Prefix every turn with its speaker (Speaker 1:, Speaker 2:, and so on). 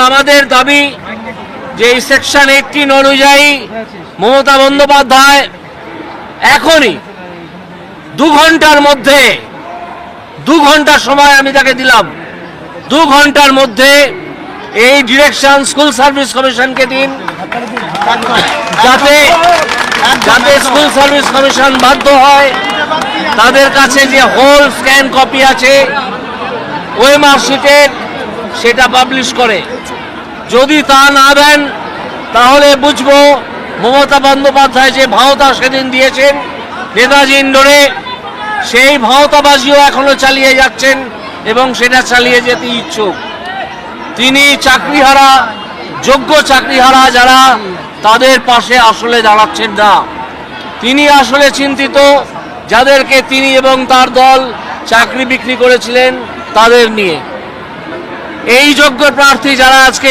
Speaker 1: আমাদের দাবি যে এই সেকশন 18 অনুযায়ী মমতা বন্দ্যোপাধ্যায় এখনই 2 ঘন্টার মধ্যে 2 ঘন্টা সময় আমি তাকে দিলাম, 2 ঘন্টার মধ্যে এই ডিরেকশন স্কুল সার্ভিস কমিশনকে দিন, যাতে স্কুল সার্ভিস কমিশন বাধ্য হয় তাদের কাছে যে হোল স্ক্যান কপি আছে ওই মার্কশিটের সেটা পাবলিশ করে। যদি তা না দেন তাহলে বুঝবো মমতা বন্দ্যোপাধ্যায় যে ভাওতা সেদিন দিয়েছেন নেতাজি ইন্ডোরে, সেই ভাওতাবাজিও এখনো চালিয়ে যাচ্ছেন এবং সেটা চালিয়ে যেতে ইচ্ছুক। তিনি চাকরিহারা, যোগ্য চাকরিহারা যারা, তাদের পাশে আসলে দাঁড়াচ্ছেন না। তিনি আসলে চিন্তিত যাদেরকে তিনি এবং তার দল চাকরি বিক্রি করেছিলেন তাদের নিয়ে। এই যোগ্য প্রার্থী যারা আজকে